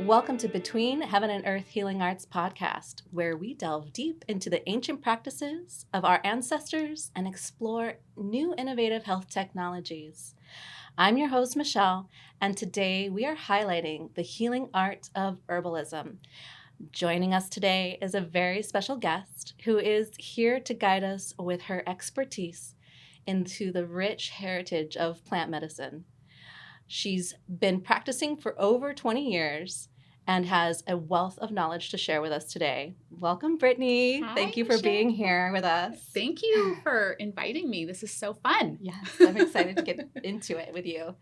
Welcome to Between Heaven and Earth Healing Arts podcast, where we delve deep into the ancient practices of our ancestors and explore new innovative health technologies. I'm your host, Michelle, and today we are highlighting the healing art of herbalism. Joining us today is a very special guest who is here to guide us with her expertise into the rich heritage of plant medicine. She's been practicing for over 20 years and has a wealth of knowledge to share with us today. Welcome, Brittney. Hi, Thank you for being here with us. Thank you for inviting me. This is so fun. Yes, I'm excited to get into it with you.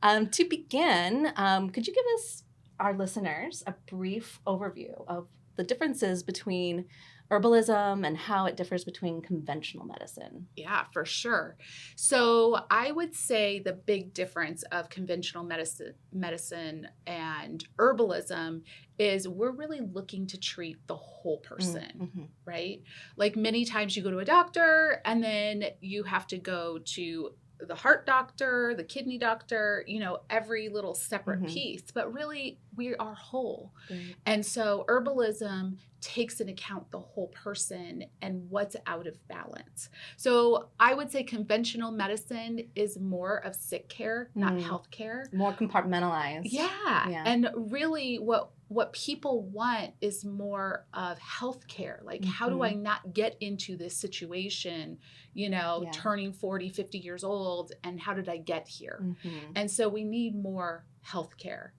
To begin, could you give us, our listeners, a brief overview of the differences between herbalism and how it differs between conventional medicine? Yeah, for sure. So I would say the big difference of conventional medicine and herbalism is we're really looking to treat the whole person, right? Like many times you go to a doctor and then you have to go to the heart doctor, the kidney doctor, every little separate piece, but really we are whole. Right. And so herbalism takes into account the whole person and what's out of balance. So I would say conventional medicine is more of sick care, not health care. More compartmentalized. Yeah. And really what people want is more of healthcare. Like, how do I not get into this situation, turning 40, 50 years old, and how did I get here? And so we need more healthcare.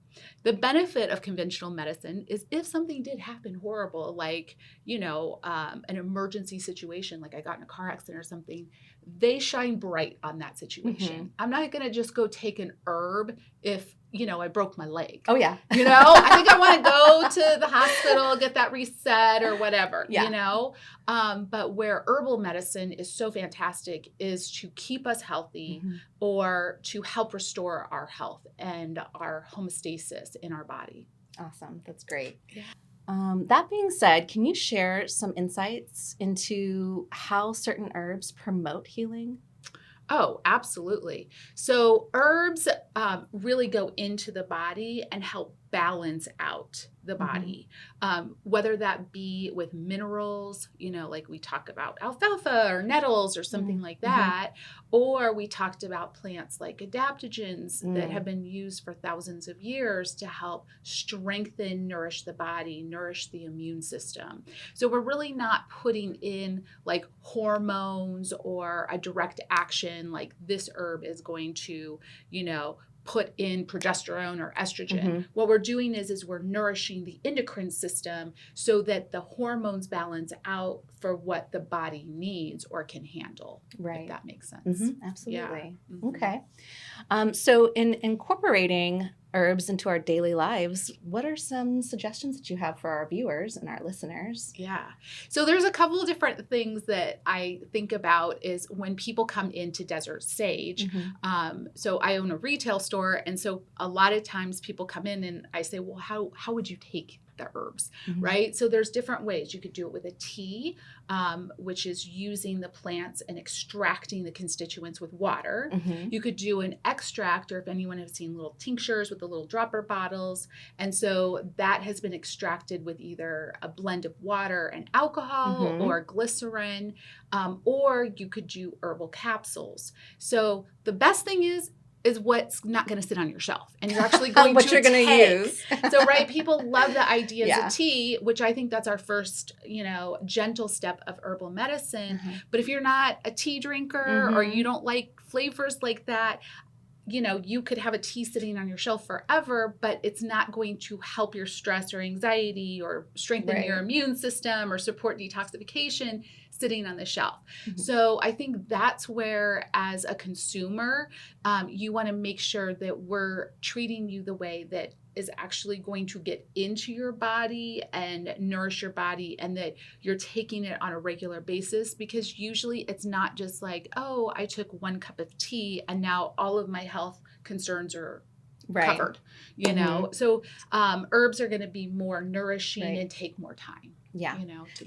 The benefit of conventional medicine is if something did happen horrible, like, an emergency situation, like I got in a car accident or something, they shine bright on that situation. I'm not going to just go take an herb if, I broke my leg. Oh, yeah. I think I want to go to the hospital, get that reset or whatever, But where herbal medicine is so fantastic is to keep us healthy or to help restore our health and our homeostasis in our body. Awesome. That's great. Yeah. That being said, can you share some insights into how certain herbs promote healing? Oh, absolutely. So herbs really go into the body and help balance out the body, whether that be with minerals, like we talk about alfalfa or nettles or something like that, or we talked about plants like adaptogens that have been used for thousands of years to help strengthen, nourish the body, nourish the immune system. So we're really not putting in like hormones or a direct action like this herb is going to, put in progesterone or estrogen. What we're doing is we're nourishing the endocrine system so that the hormones balance out for what the body needs or can handle. Right. If that makes sense. Absolutely. Yeah. Okay. So in incorporating herbs into our daily lives, what are some suggestions that you have for our viewers and our listeners? Yeah. So there's a couple of different things that I think about is when people come into Desert Sage. So I own a retail store. And so a lot of times people come in and I say, well, how would you take the herbs, right? So there's different ways. You could do it with a tea, which is using the plants and extracting the constituents with water. You could do an extract, or if anyone has seen little tinctures with the little dropper bottles. And so that has been extracted with either a blend of water and alcohol or glycerin, or you could do herbal capsules. So the best thing is what's not going to sit on your shelf and you're actually going what to you're going to use. So, right, people love the ideas of tea, which I think that's our first, gentle step of herbal medicine. But if you're not a tea drinker or you don't like flavors like that, you could have a tea sitting on your shelf forever, but it's not going to help your stress or anxiety or strengthen your immune system or support detoxification sitting on the shelf. So I think that's where, as a consumer, you want to make sure that we're treating you the way that is actually going to get into your body and nourish your body, and that you're taking it on a regular basis, because usually it's not just like, oh, I took 1 cup of tea and now all of my health concerns are covered, So herbs are going to be more nourishing and take more time. Yeah.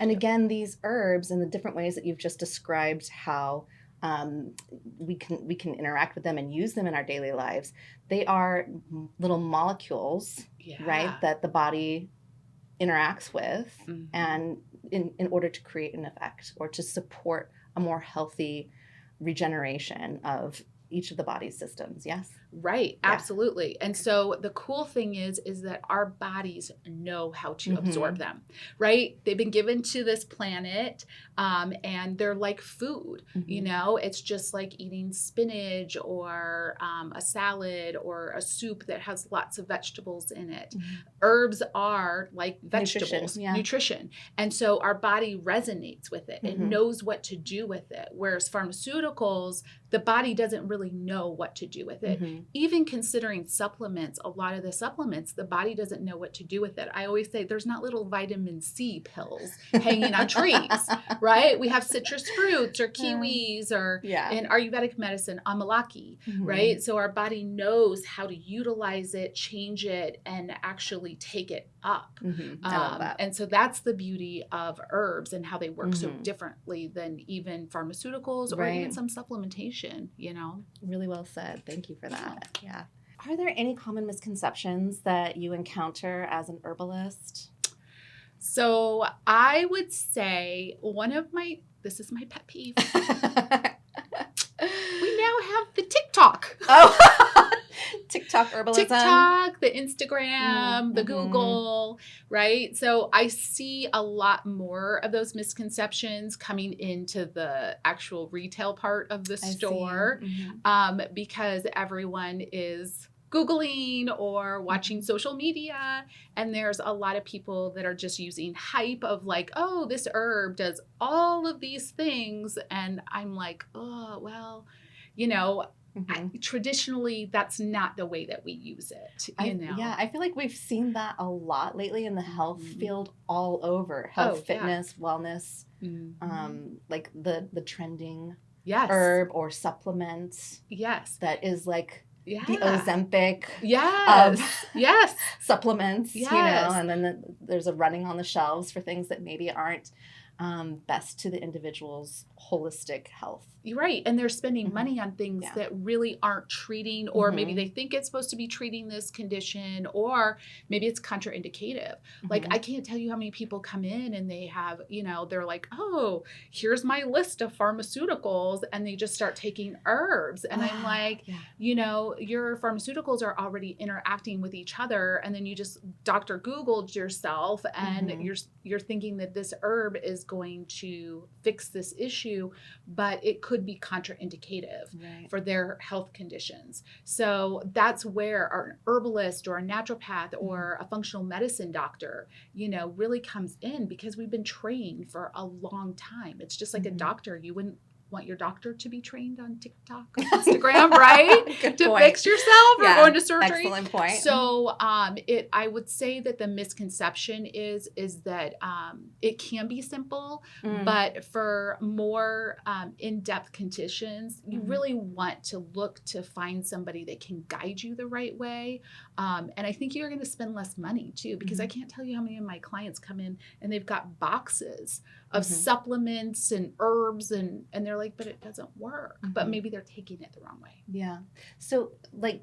And again, these herbs and the different ways that you've just described how we can interact with them and use them in our daily lives. They are little molecules right? That the body interacts with and in order to create an effect or to support a more healthy regeneration of each of the body's systems. Yes. Right. Absolutely. And so the cool thing is that our bodies know how to absorb them, right? They've been given to this planet, and they're like food, you know, it's just like eating spinach or a salad or a soup that has lots of vegetables in it. Herbs are like vegetables, nutrition. And so our body resonates with it. It knows what to do with it. Whereas pharmaceuticals, the body doesn't really know what to do with it. Even considering supplements, a lot of the supplements, the body doesn't know what to do with it. I always say there's not little vitamin C pills hanging on trees, right? We have citrus fruits or kiwis or in Ayurvedic medicine, amalaki, right? So our body knows how to utilize it, change it, and actually take it up. I love that. And so that's the beauty of herbs and how they work so differently than even pharmaceuticals or even some supplementation, you know? Really well said. Thank you for that. Yeah. Are there any common misconceptions that you encounter as an herbalist? So I would say this is my pet peeve. We now have the TikTok. Oh, TikTok herbalism. TikTok, the Instagram, the Google, right? So I see a lot more of those misconceptions coming into the actual retail part of the store because everyone is Googling or watching social media. And there's a lot of people that are just using hype of like, oh, this herb does all of these things. And I'm like, oh, well, you know, traditionally, that's not the way that we use it. You know? Yeah, I feel like we've seen that a lot lately in the health field all over. Health, fitness, wellness, like the trending herb or supplement. Yes. That is like the Ozempic of supplements, you know, and then there's a running on the shelves for things that maybe aren't best to the individual's holistic health. You're right. And they're spending money on things that really aren't treating, or maybe they think it's supposed to be treating this condition, or maybe it's contraindicative. Like, I can't tell you how many people come in and they have, you know, they're like, oh, here's my list of pharmaceuticals. And they just start taking herbs. And I'm like, you know, your pharmaceuticals are already interacting with each other. And then you just Dr. Googled yourself and you're thinking that this herb is going to fix this issue, but it could be contraindicative for their health conditions. So that's where an herbalist or a naturopath or a functional medicine doctor, you know, really comes in, because we've been trained for a long time. It's just like a doctor. You wouldn't want your doctor to be trained on TikTok or Instagram, right? To fix yourself or going to surgery. Excellent point. So I would say that the misconception is that it can be simple, but for more in-depth conditions, you really want to look to find somebody that can guide you the right way. And I think you're going to spend less money too, because I can't tell you how many of my clients come in and they've got boxes of supplements and herbs and they're like, but it doesn't work. But maybe they're taking it the wrong way. Yeah. So like,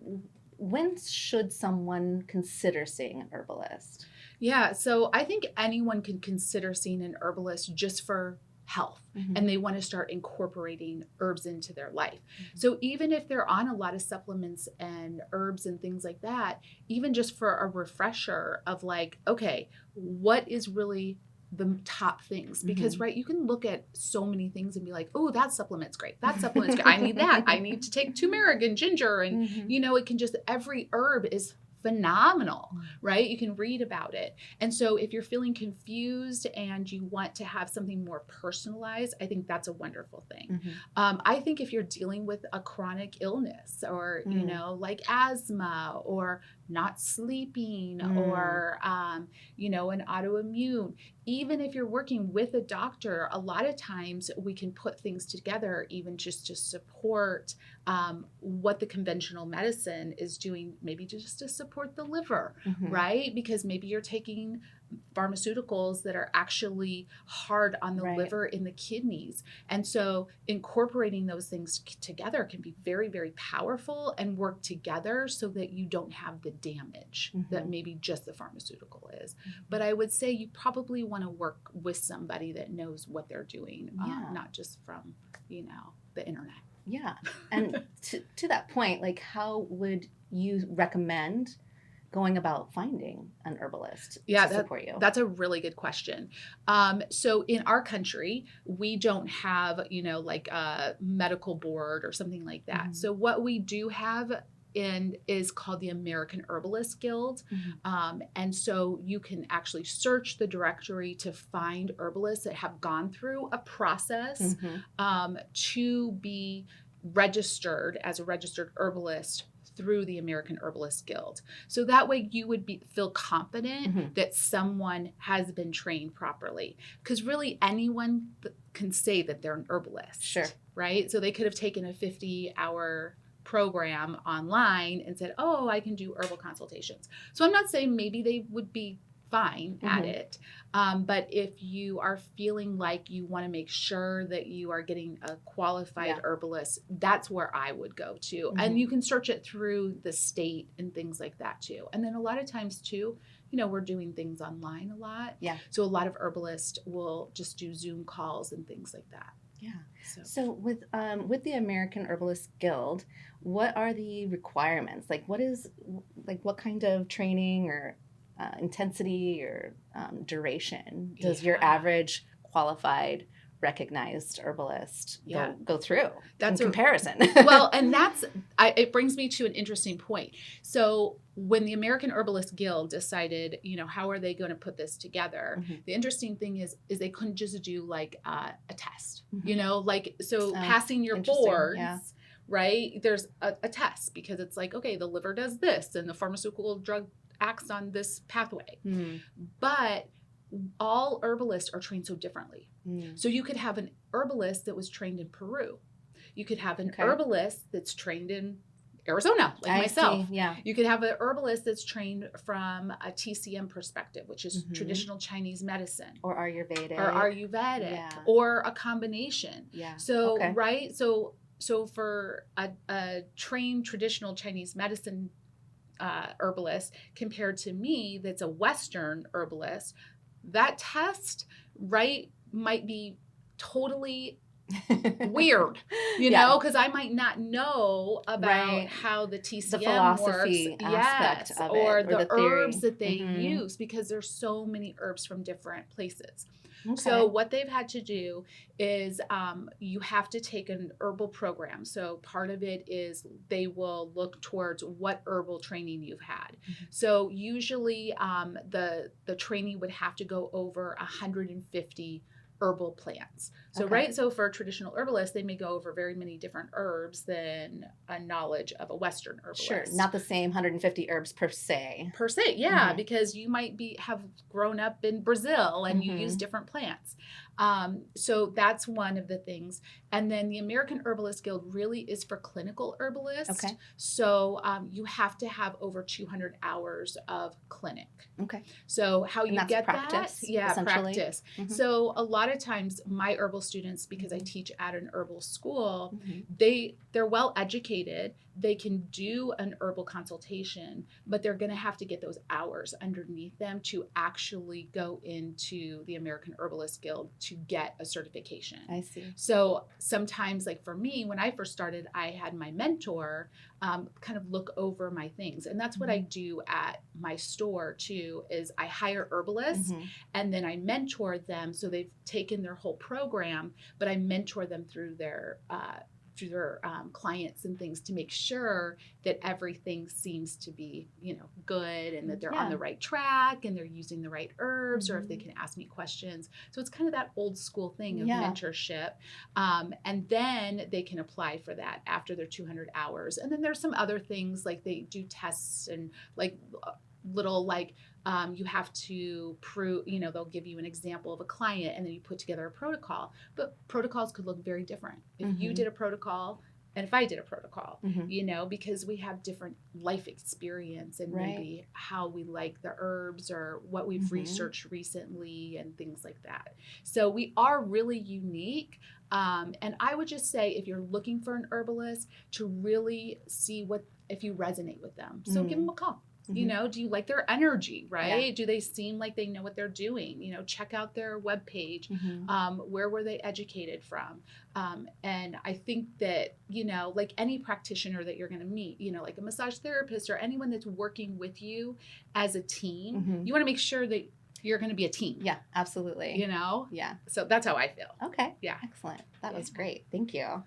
when should someone consider seeing an herbalist? Yeah. So I think anyone can consider seeing an herbalist just for health, and they want to start incorporating herbs into their life. So even if they're on a lot of supplements and herbs and things like that, even just for a refresher of like, okay, what is really the top things? Because right, you can look at so many things and be like, oh, that supplement's great. That supplement's great. I need that. I need to take turmeric and ginger. And you know, it can just, every herb is phenomenal, right? You can read about it. And so if you're feeling confused and you want to have something more personalized, I think that's a wonderful thing. I think if you're dealing with a chronic illness or, you know, like asthma or not sleeping or, you know, an autoimmune, even if you're working with a doctor, a lot of times we can put things together even just to support what the conventional medicine is doing, maybe just to support the liver, right? Because maybe you're taking pharmaceuticals that are actually hard on the liver and the kidneys. And so incorporating those things together can be very, very powerful and work together so that you don't have the damage that maybe just the pharmaceutical is. But I would say you probably want to work with somebody that knows what they're doing, not just from, the internet. Yeah. And to that point, like, how would you recommend going about finding an herbalist to support you? That's a really good question. So in our country, we don't have, like a medical board or something like that. So what we do have is called the American Herbalist Guild. And so you can actually search the directory to find herbalists that have gone through a process to be registered as a registered herbalist through the American Herbalist Guild. So that way you would feel confident that someone has been trained properly. Because really anyone can say that they're an herbalist. Sure. Right? So they could have taken a 50-hour program online and said, oh, I can do herbal consultations. So I'm not saying maybe they would be fine at it. But if you are feeling like you want to make sure that you are getting a qualified herbalist, that's where I would go to. And you can search it through the state and things like that too. And then a lot of times too, we're doing things online a lot. Yeah. So a lot of herbalists will just do Zoom calls and things like that. Yeah. So with the American Herbalist Guild, what are the requirements? Like, what kind of training or intensity or duration does your average qualified recognized herbalist go through in comparison? Well, and it brings me to an interesting point. So when the American Herbalist Guild decided, how are they going to put this together? The interesting thing is they couldn't just do like a test, passing your boards, right? There's a test because it's like, okay, the liver does this and the pharmaceutical drug acts on this pathway. But all herbalists are trained so differently. So you could have an herbalist that was trained in Peru. You could have an herbalist that's trained in Arizona, like myself. See. Yeah. You could have an herbalist that's trained from a TCM perspective, which is traditional Chinese medicine. Or Ayurvedic. Or a combination. Yeah. So, right? So for a trained traditional Chinese medicine herbalist compared to me that's a Western herbalist, that test, right, might be totally weird, because I might not know about how the TCM the philosophy works, aspect of it, or the theory. herbs that they use, because there's so many herbs from different places. So what they've had to do is you have to take an herbal program. So part of it is they will look towards what herbal training you've had. So usually the training would have to go over 150 herbal plants. So so for a traditional herbalist, they may go over very many different herbs than a knowledge of a Western herbalist. Sure, not the same 150 herbs per se. Because you might have grown up in Brazil and you use different plants. So that's one of the things. And then the American Herbalist Guild really is for clinical herbalists. So you have to have over 200 hours of clinic. So how you get practice, that? Practice. So a lot of times my herbal students, because I teach at an herbal school, they're well educated. They can do an herbal consultation, but they're going to have to get those hours underneath them to actually go into the American Herbalist Guild to get a certification. I see. So sometimes, like for me, when I first started, I had my mentor kind of look over my things. And that's what I do at my store too, is I hire herbalists and then I mentor them. So they've taken their whole program, but I mentor them through their clients and things to make sure that everything seems to be, good, and that they're on the right track and they're using the right herbs, or if they can ask me questions. So it's kind of that old school thing of mentorship. And then they can apply for that after their 200 hours. And then there's some other things, like they do tests and like little you have to prove, they'll give you an example of a client and then you put together a protocol. But protocols could look very different. If you did a protocol and if I did a protocol, you know, because we have different life experience and maybe how we like the herbs or what we've researched recently and things like that. So we are really unique. And I would just say, if you're looking for an herbalist, to really see if you resonate with them. So give them a call. You know, do you like their energy, right? Yeah. Do they seem like they know what they're doing? You know, check out their webpage. Where were they educated from? And I think that, you know, like any practitioner that you're going to meet, you know, like a massage therapist or anyone that's working with you as a team, you want to make sure that you're going to be a team. Yeah, absolutely. You know? Yeah. So that's how I feel. Okay. Yeah. Excellent. That was great. Thank you.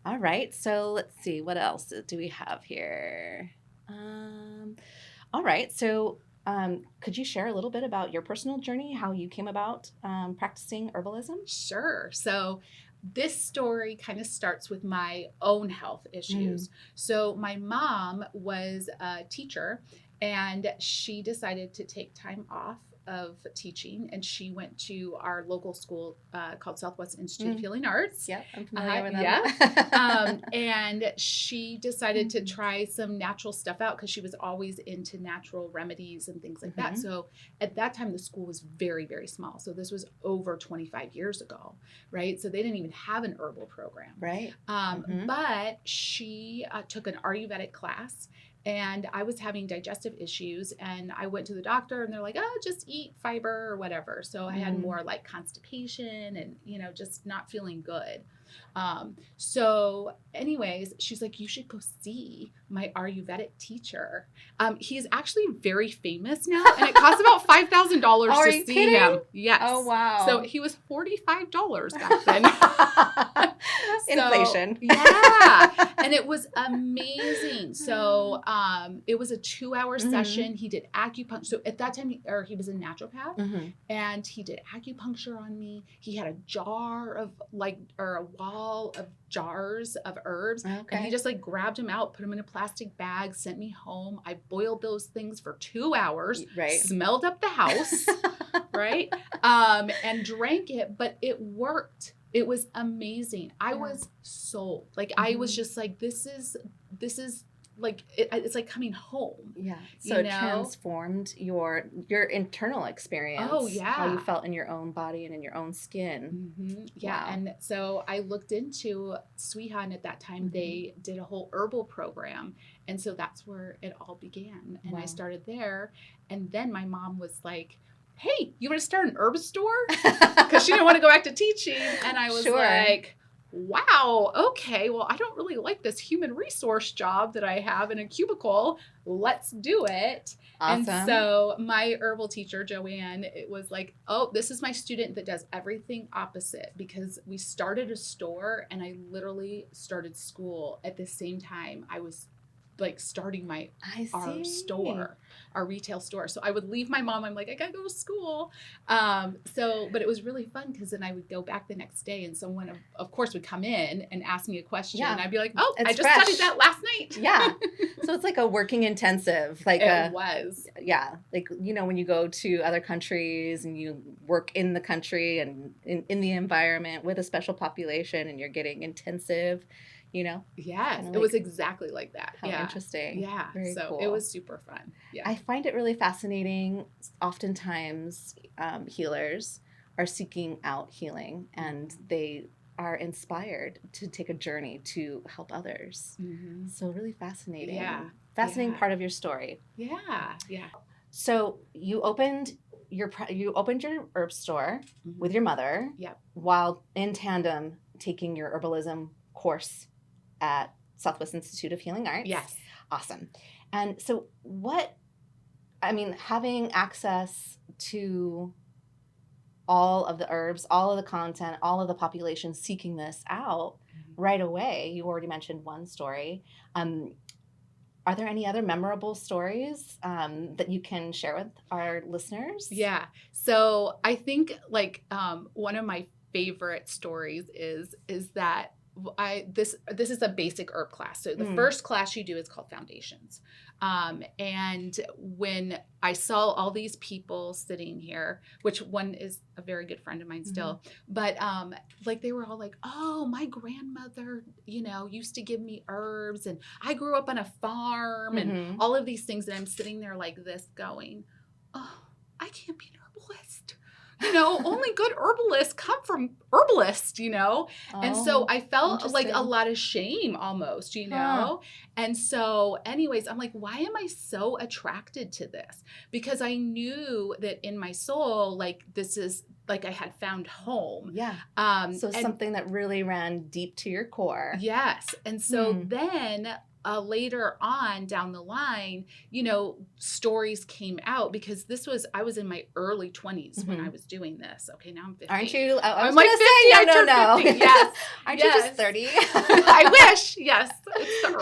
All right. So let's see. What else do we have here? All right. So could you share a little bit about your personal journey, how you came about practicing herbalism? Sure. So this story kind of starts with my own health issues. So my mom was a teacher, and she decided to take time off of teaching, and she went to our local school called Southwest Institute of Healing Arts. Yep, I'm familiar with that. Yeah. And she decided to try some natural stuff out because she was always into natural remedies and things like that. So at that time, the school was very, very small. So this was over 25 years ago, right? So they didn't even have an herbal program. Right. But she took an Ayurvedic class. And I was having digestive issues, and I went to the doctor, and they're like, oh, just eat fiber or whatever. So I had more like constipation and, you know, just not feeling good. So anyways, she's like, you should go see my Ayurvedic teacher. He's actually very famous now, and it costs about $5,000 to see him. Yes. Oh, wow. So he was $45 back then. Inflation. Yeah. And it was amazing. So it was a 2-hour session. He did acupuncture. So at that time, he was a naturopath, and he did acupuncture on me. He had a jar of a wall of jars of herbs. Okay. And he just like grabbed them out, put them in a plastic bag, sent me home. I boiled those things for 2 hours, smelled up the house, right? And drank it, but it worked. It was amazing. I was sold. Like I was just like, this is like, it's like coming home. Yeah. So it transformed your internal experience. Oh, yeah. How you felt in your own body and in your own skin. Yeah. Wow. And so I looked into BHEHA, and at that time they did a whole herbal program. And so that's where it all began. And I started there. And then my mom was like, hey, you want to start an herb store? Because she didn't want to go back to teaching. And I was like, wow, okay, well, I don't really like this human resource job that I have in a cubicle. Let's do it. Awesome. And so my herbal teacher, Joanne, it was like, oh, this is my student that does everything opposite, because we started a store, and I literally started school at the same time I was like starting our retail store. So I would leave my mom. I'm like, I gotta go to school. But it was really fun, because then I would go back the next day, and someone of course would come in and ask me a question. And I'd be like, oh, I just studied that last night. Yeah. So it's like a working intensive. Like it was. Yeah. Like, you know, when you go to other countries and you work in the country and in the environment with a special population, and you're getting intensive, you know? Yes, it was exactly like that. How interesting. Yeah, very cool. It was super fun. Yeah, I find it really fascinating. Oftentimes, healers are seeking out healing, and they are inspired to take a journey to help others. So really fascinating. Yeah. Fascinating part of your story. Yeah, yeah. So you opened your herb store with your mother. Yep. While in tandem taking your herbalism course at Southwest Institute of Healing Arts. Yes. Awesome. And so having access to all of the herbs, all of the content, all of the population seeking this out right away. You already mentioned one story. Are there any other memorable stories that you can share with our listeners? Yeah. So I think one of my favorite stories is that this is a basic herb class. So the first class you do is called Foundations. And when I saw all these people sitting here, which one is a very good friend of mine still, but like they were all like, oh, my grandmother, used to give me herbs, and I grew up on a farm and all of these things. And I'm sitting there like this going, oh, I can't be an herbalist. Only good herbalists come from herbalists, and so I felt like a lot of shame almost, and so anyways, I'm like, why am I so attracted to this? Because I knew that in my soul, like this is like I had found home. Yeah. So something that really ran deep to your core. Yes. And so then later on down the line, stories came out because I was in my early 20s when I was doing this. Okay, now I'm 50. Aren't you? I'm like 50. No. 50. Yes. Aren't you just 30? I wish. Yes. It's the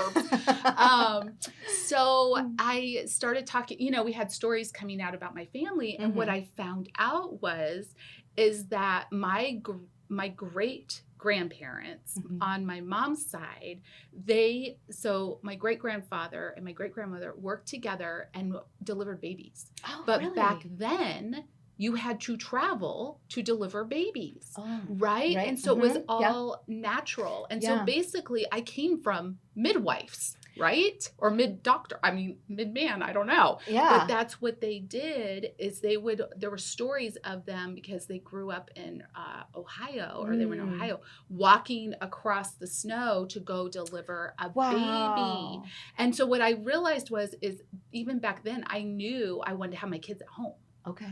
herbs. So I started talking, we had stories coming out about my family. And what I found out is that my great grandparents on my mom's side, so my great grandfather and my great grandmother worked together and delivered babies. Oh, but really? back then you had to travel to deliver babies, right? And so it was all natural. And so basically I came from midwives, right? Or mid-man, I don't know. Yeah. But that's what they did is there were stories of them because they grew up in Ohio, or they were in Ohio, walking across the snow to go deliver a baby. And so what I realized is even back then I knew I wanted to have my kids at home. Okay.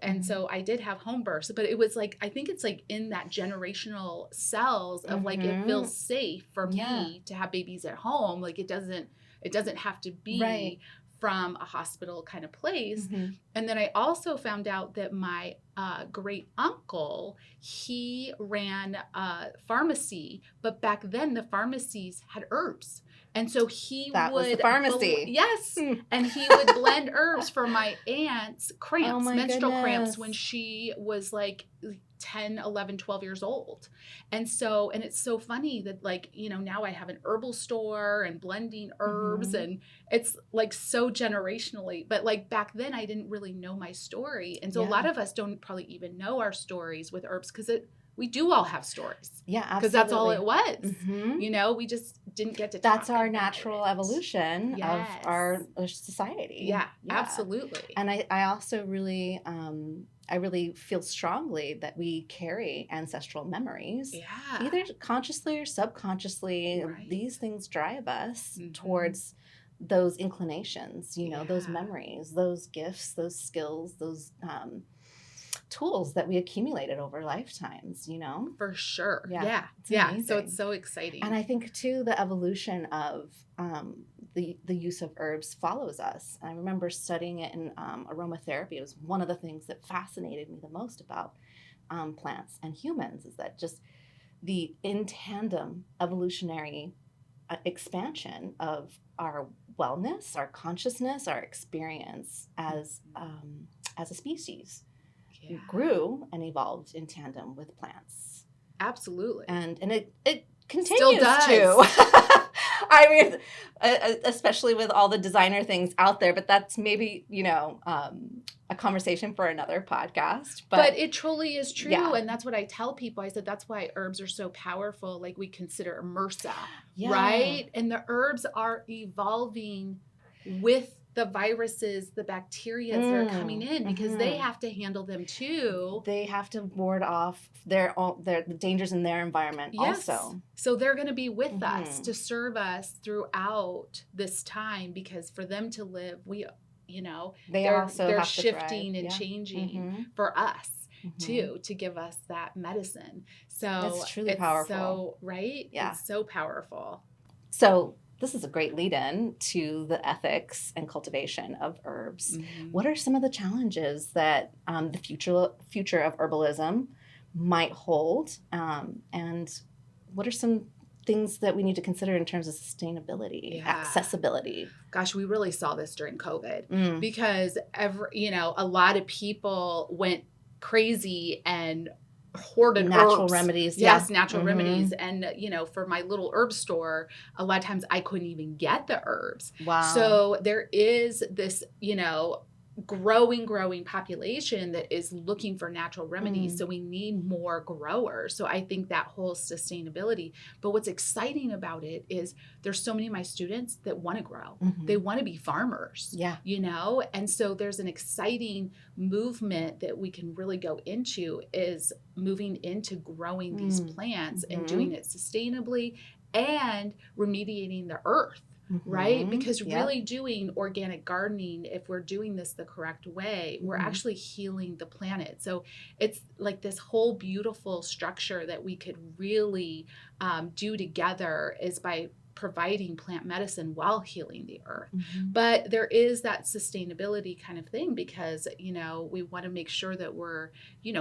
And so I did have home births, but it was like, I think it's like in that generational cells of like, it feels safe for me to have babies at home. Like it doesn't have to be from a hospital kind of place. And then I also found out that my great uncle, he ran a pharmacy, but back then the pharmacies had herbs. And so that was the pharmacy. Yes. And he would blend herbs for my aunt's cramps, menstrual cramps, when she was like 10, 11, 12 years old. And it's so funny that like, now I have an herbal store and blending herbs and it's like so generationally, but like back then I didn't really know my story. And so a lot of us don't probably even know our stories with herbs because we do all have stories. Yeah, absolutely. Because that's all it was. We just didn't get to talk That's our natural evolution of our society. Yeah, absolutely. And I also really, I really feel strongly that we carry ancestral memories. Yeah. Either consciously or subconsciously. Right. These things drive us towards those inclinations, those memories, those gifts, those skills, those tools that we accumulated over lifetimes, For sure. Yeah. So it's so exciting. And I think too, the evolution of the use of herbs follows us. I remember studying it in aromatherapy. It was one of the things that fascinated me the most about plants and humans is that just the in tandem evolutionary expansion of our wellness, our consciousness, our experience as a species. Grew and evolved in tandem with plants. Absolutely. And it continues still does. To. I mean, especially with all the designer things out there, but that's maybe, a conversation for another podcast. But it truly is true. Yeah. And that's what I tell people. I said, that's why herbs are so powerful. Like we consider MRSA, right? And the herbs are evolving with the viruses, the bacteria that are coming in because they have to handle them too. They have to ward off their dangers in their environment also. So they're going to be with us to serve us throughout this time because for them to live, they're shifting and changing for us too, to give us that medicine. So it's truly powerful. So, right? Yeah. It's so powerful. So this is a great lead-in to the ethics and cultivation of herbs. What are some of the challenges that the future of herbalism might hold? And what are some things that we need to consider in terms of sustainability, accessibility? Gosh, we really saw this during COVID because a lot of people went crazy and hoarded natural herbs. remedies. Yes, natural remedies. And, for my little herb store, a lot of times I couldn't even get the herbs. Wow. So there is this, growing population that is looking for natural remedies. So we need more growers. So I think that whole sustainability, but what's exciting about it is there's so many of my students that want to grow. They want to be farmers, and so there's an exciting movement that we can really go into is moving into growing these plants and doing it sustainably and remediating the earth. Right? Because really doing organic gardening, if we're doing this the correct way, we're actually healing the planet. So it's like this whole beautiful structure that we could really do together is by providing plant medicine while healing the earth. But there is that sustainability kind of thing because, we want to make sure that we're,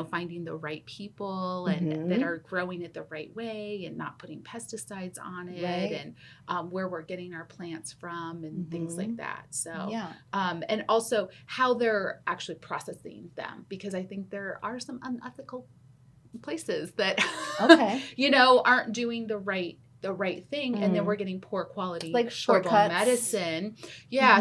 finding the right people and that are growing it the right way and not putting pesticides on it and where we're getting our plants from and things like that. So, and also how they're actually processing them, because I think there are some unethical places that, aren't doing the right thing, and then we're getting poor quality like herbal shortcuts. medicine.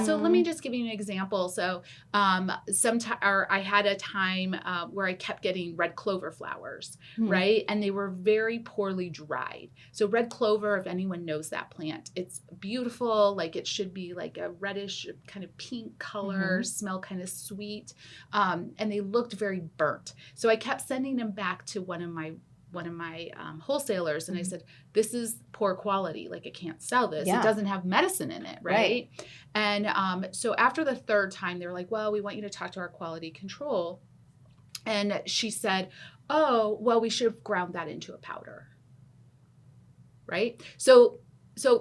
So let me just give you an example. So I had a time where I kept getting red clover flowers, right? And they were very poorly dried. So red clover, if anyone knows that plant, it's beautiful. Like it should be like a reddish kind of pink color, smell kind of sweet. And they looked very burnt. So I kept sending them back to one of my wholesalers, and I said, this is poor quality. Like I can't sell this. It doesn't have medicine in it. Right. And so after the third time, they were like, well, we want you to talk to our quality control. And she said, oh, well, we should have ground that into a powder. Right. So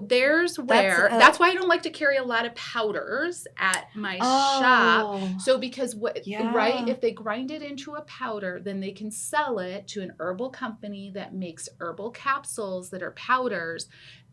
there's where, that's why I don't like to carry a lot of powders at my shop. So because right, if they grind it into a powder, then they can sell it to an herbal company that makes herbal capsules that are powders.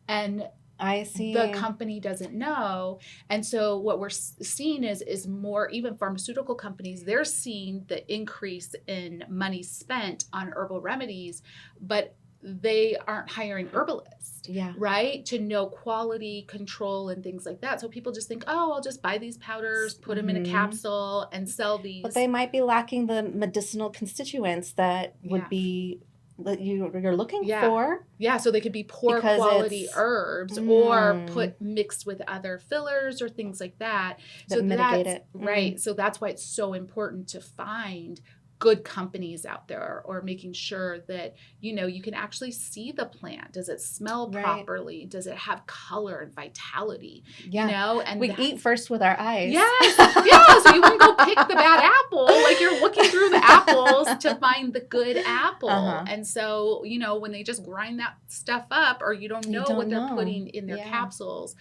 And I see. The company doesn't know. And so what we're seeing is more, even pharmaceutical companies, they're seeing the increase in money spent on herbal remedies, but they aren't hiring herbalists, right? To know quality control and things like that. So people just think, oh, I'll just buy these powders, put them in a capsule and sell these. But they might be lacking the medicinal constituents that would be that you're looking for. Yeah, so they could be poor quality herbs or mixed with other fillers or things like that. So mitigate it. Right. So that's why it's so important to find good companies out there, or making sure that, you can actually see the plant. Does it smell properly? Does it have color and vitality? And we eat first with our eyes. Yes. Yeah. So you wouldn't go pick the bad apple. Like you're looking through the apples to find the good apple. And so, when they just grind that stuff up, or you don't know what they're putting in their capsules.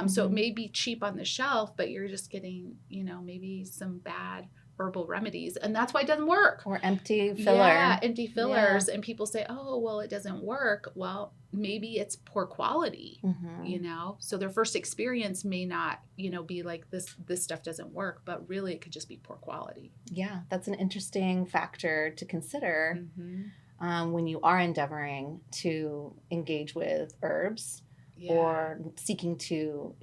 So it may be cheap on the shelf, but you're just getting, maybe some bad herbal remedies, and that's why it doesn't work. Or empty filler. Yeah, empty fillers. And people say, oh, well, it doesn't work. Well, maybe it's poor quality, so their first experience may not, be like this stuff doesn't work, but really it could just be poor quality. Yeah, that's an interesting factor to consider when you are endeavoring to engage with herbs. Or seeking to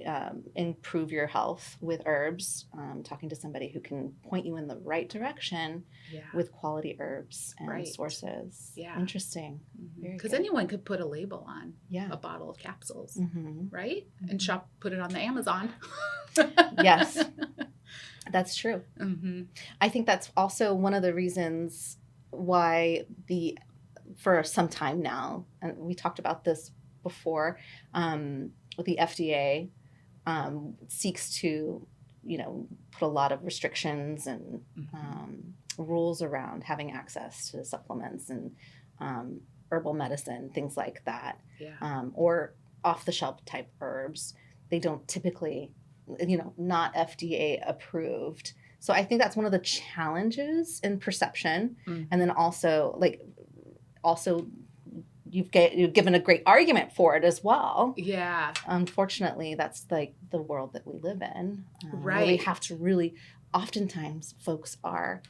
improve your health with herbs, talking to somebody who can point you in the right direction with quality herbs and sources. Yeah. Interesting. Because anyone could put a label on a bottle of capsules, right? And put it on the Amazon. Yes, that's true. I think that's also one of the reasons why for some time now, and we talked about this before, the FDA seeks to, put a lot of restrictions and rules around having access to supplements and herbal medicine, things like that, or off-the-shelf type herbs. They don't typically, not FDA approved. So I think that's one of the challenges in perception, and then also you've given a great argument for it as well. Yeah. Unfortunately, that's like the world that we live in. Right. We have to really, oftentimes folks are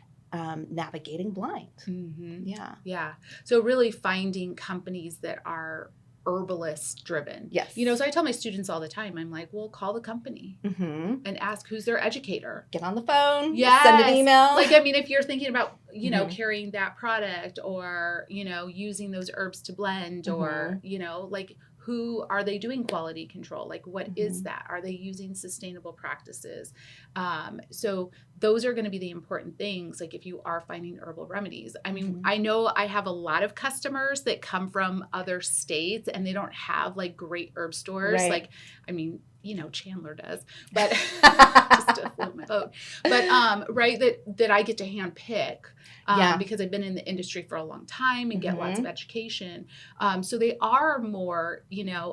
navigating blind. Mm-hmm. Yeah. Yeah. So really finding companies that are herbalist driven. Yes. So I tell my students all the time, I'm like, well, call the company and ask who's their educator. Get on the phone. Yes. Send an email. Like, I mean, if you're thinking about, carrying that product or, using those herbs to blend or, like, who are they doing quality control? Like, what is that? Are they using sustainable practices? So those are going to be the important things. Like if you are finding herbal remedies, I mean, I know I have a lot of customers that come from other states and they don't have like great herb stores. Right. Like, I mean, Chandler does, but just to float my boat. But right, that I get to hand pick because I've been in the industry for a long time and get lots of education. So they are more,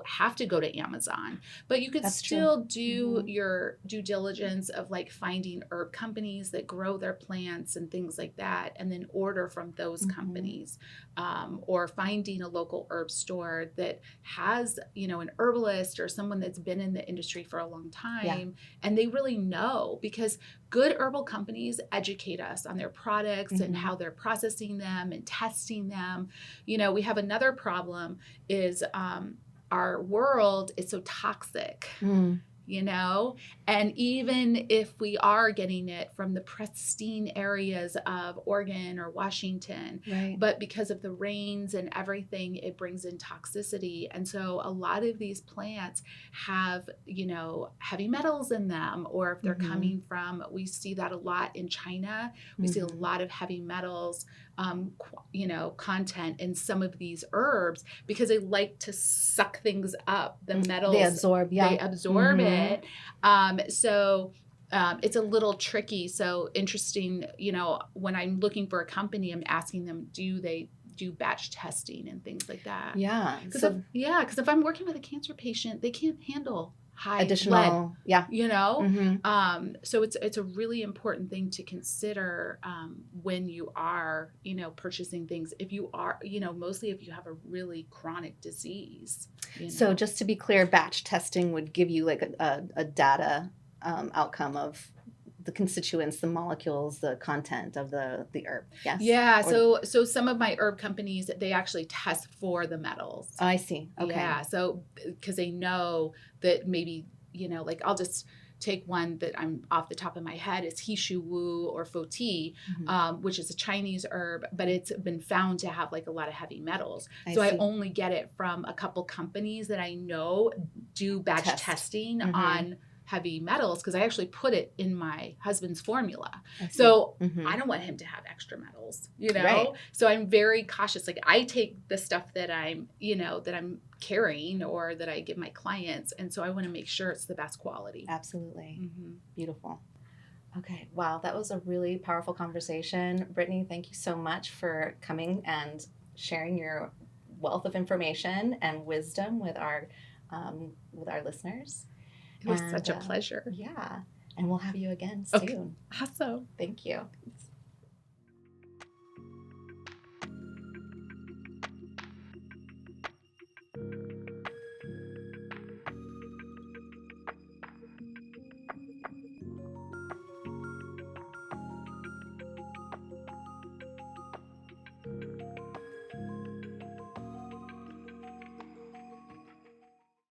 have to go to Amazon, but you could still do your due diligence of like finding herb companies that grow their plants and things like that, and then order from those companies, or finding a local herb store that has, an herbalist or someone that's been in the industry for a long time, and they really know, because good herbal companies educate us on their products and how they're processing them and testing them. We have another problem is our world is so toxic. And even if we are getting it from the pristine areas of Oregon or Washington, but because of the rains and everything, it brings in toxicity. And so a lot of these plants have, heavy metals in them, or if they're coming from, we see that a lot in China, we see a lot of heavy metals, content in some of these herbs because they like to suck things up, the metals. They absorb, They absorb it. So it's a little tricky. So interesting, when I'm looking for a company, I'm asking them, do they do batch testing and things like that? Yeah. Because if I'm working with a cancer patient, they can't handle high additional lead, so it's a really important thing to consider when you are purchasing things, if you are mostly if you have a really chronic disease. So just to be clear, batch testing would give you like a data outcome of the constituents, the molecules, the content of the herb. Yes. Yeah. So some of my herb companies, they actually test for the metals. I see. Okay. Yeah. So because they know that maybe, like I'll just take one that I'm off the top of my head is Hishu Wu or Foti, which is a Chinese herb, but it's been found to have like a lot of heavy metals. I only get it from a couple companies that I know do batch testing on heavy metals, because I actually put it in my husband's formula. So I don't want him to have extra metals, Right. So I'm very cautious. Like I take the stuff that I'm, that I'm carrying or that I give my clients. And so I want to make sure it's the best quality. Absolutely. Beautiful. Okay. Wow. That was a really powerful conversation. Brittney, thank you so much for coming and sharing your wealth of information and wisdom with our listeners. It was such a pleasure. Yeah. And we'll have you again soon. Awesome. Thank you.